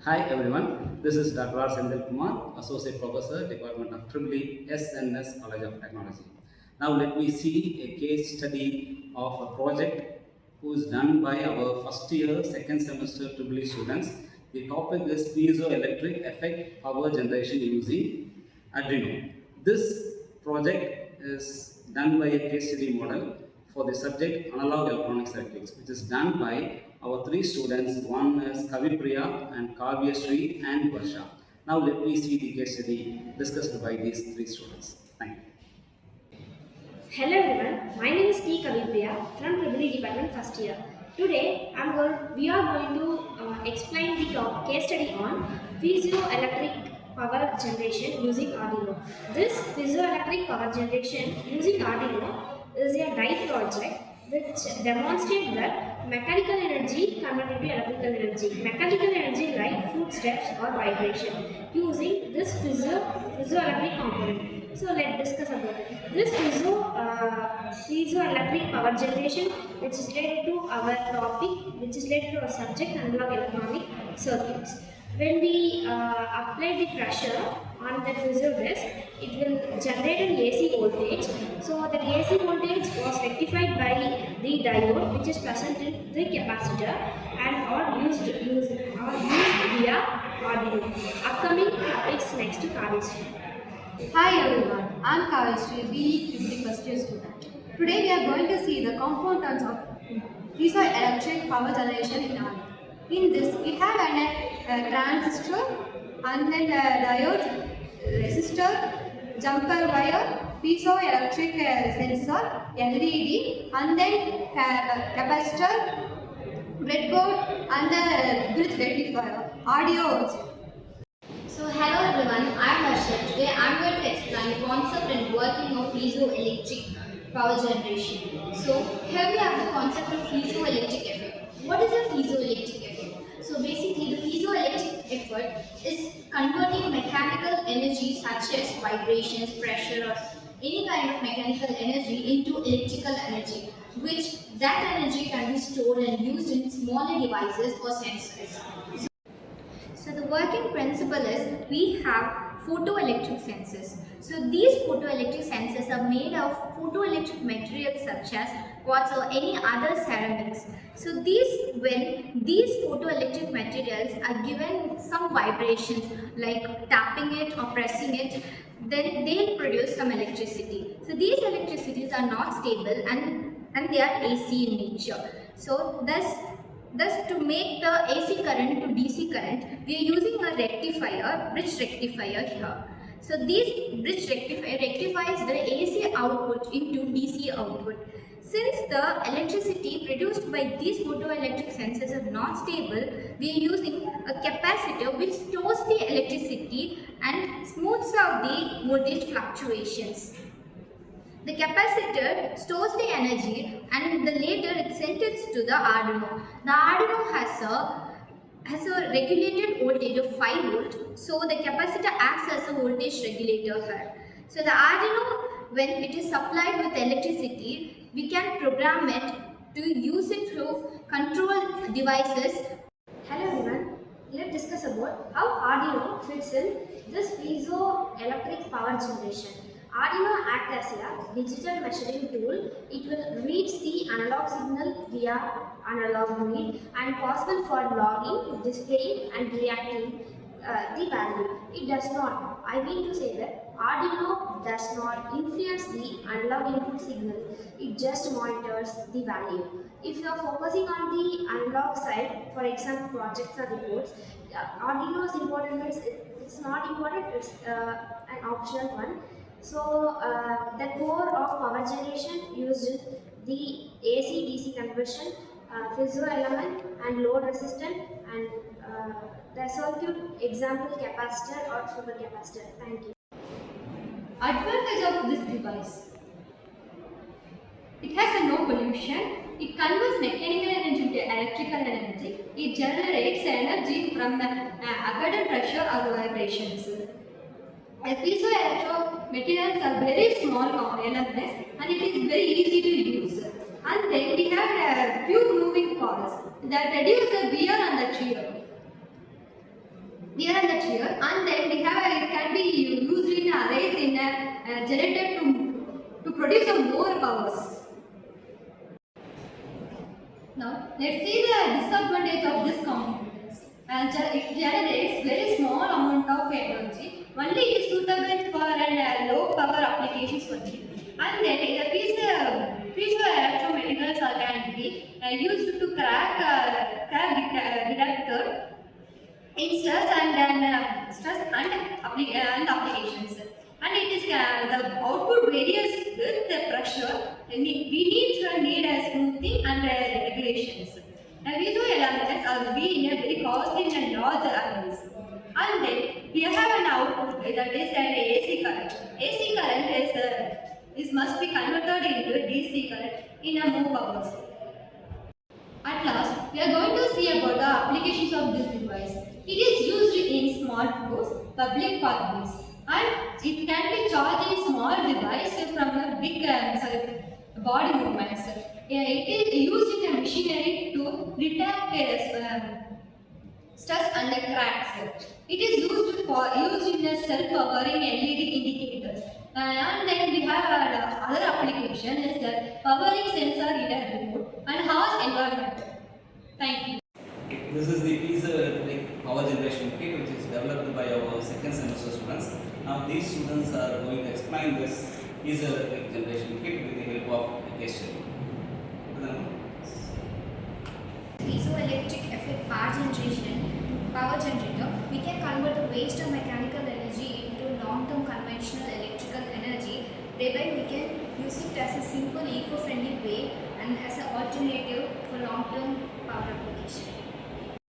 Hi everyone, this is Dr.Senthil Kumar, Associate Professor, Department of EEE, SNS College of Technology. Now let me see a case study of a project who is done by our first year, second semester EEE students. The topic is Piezo Electric Effect Power Generation using Arduino. This project is done by a case study model for the subject analog electronic circuits, which is done by our three students. One is Kavipriya and Kavya Sri and Varsha. Now let me see the case study discussed by these three students. Thank you. Hello everyone, my name is T. Kavipriya from Tribal Department first year. Today we are going to explain the case study on piezoelectric power generation using Arduino. This piezoelectric power generation using Arduino is a die project which demonstrates that mechanical energy converted to electrical energy. Mechanical energy like footsteps or vibration using this piezoelectric component. So let's discuss about it. This piezoelectric power generation, which is related to our topic, which is related to our subject analog electronic circuits. When we apply the pressure on the piezo disc, it will generate an AC voltage. So the AC voltage was rectified by the diode, which is present in the capacitor, and or used via Arduino. Upcoming topics next to chemistry. Hi everyone, I'm Kavya BE Triply first year student. Today we are going to see the components of piezo electric power generation in RF. In this, we have a transistor and then diodes, resistor, jumper wire, piezo electric sensor, LED, and then capacitor, breadboard, and the bridge rectifier, audio also. So hello everyone, I'm Harshit. Today I'm going to explain the concept and working of piezoelectric power generation. So here we have the concept of piezoelectric effect. What is a piezoelectric effect? So basically the piezoelectric effect is converting mechanical energy such as vibrations, pressure or any kind of mechanical energy into electrical energy, which that energy can be stored and used in smaller devices or sensors. So the working principle is we have photoelectric sensors. So these photoelectric sensors are made of photoelectric materials such as quartz or any other ceramics. So when these photoelectric materials are given some vibrations like tapping it or pressing it, then they'll produce some electricity. So these electricities are not stable and they are AC in nature. So thus, to make the AC current to DC current, we are using a bridge rectifier here. So this bridge rectifier rectifies the AC output into DC output. Since the electricity produced by these photoelectric sensors are not stable, we are using a capacitor which stores the electricity and smooths out the voltage fluctuations. The capacitor stores the energy and later it sends it to the Arduino. The Arduino has a regulated voltage of 5 volt, so the capacitor acts as a voltage regulator here. So the Arduino, when it is supplied with electricity, we can program it to use it through control devices. Hello everyone, let's discuss about how Arduino fits in this piezoelectric power generation. Arduino acts as a digital measuring tool. It will read the analog signal via analog read and possible for logging, displaying and reacting the value. It does not. I mean to say that Arduino does not influence the analog input signal. It just monitors the value. If you are focusing on the analog side, for example, projects or reports, Arduino is important. It's not important. It's an optional one. So the core of power generation used the AC/DC conversion, piezo element, and load resistant, and the circuit example capacitor or supercapacitor. Thank you. Advantage of this device. It has a no pollution. It converts mechanical energy to electrical energy. It generates energy from abundant pressure or vibrations. Piezoelectric materials are very small elements and it is very easy to use. And then we have a few moving parts that reduce the wear and the tear. here and that here, and then we have it can be used in arrays in a generator to produce a more powers. Now, let's see the disadvantage of this computers. It generates very small amount of energy. Only it is suitable for low power applications only. And then piezo electromaterials can be used to crack detector in stress and applications. And it is the output varies with the pressure. And we need a smoothing and regulations. Now, visual elements are being a very costly and large arrays. And then we have an output that is an AC current. AC current is must be converted into DC current in a more powers. At last, we are going to see about the applications of this device. It is used in smart floors, public pathways, and it can be charged in small device from a big body movements. It is used in a machinery to detect stress and cracks. It is used in a self-powering LED indicators. And then we have other application is that powering sensor in a remote and harsh environment. Thank you. This is the Piezo Electric Power Generation Kit, which is developed by our second semester students. Now these students are going to explain this Piezo Electric Generation Kit with the help of a case study. Piezo Electric Effect power generator, we can convert the waste of mechanical energy into long-term conventional electrical energy. Thereby, we can use it as a simple, eco-friendly way and as an alternative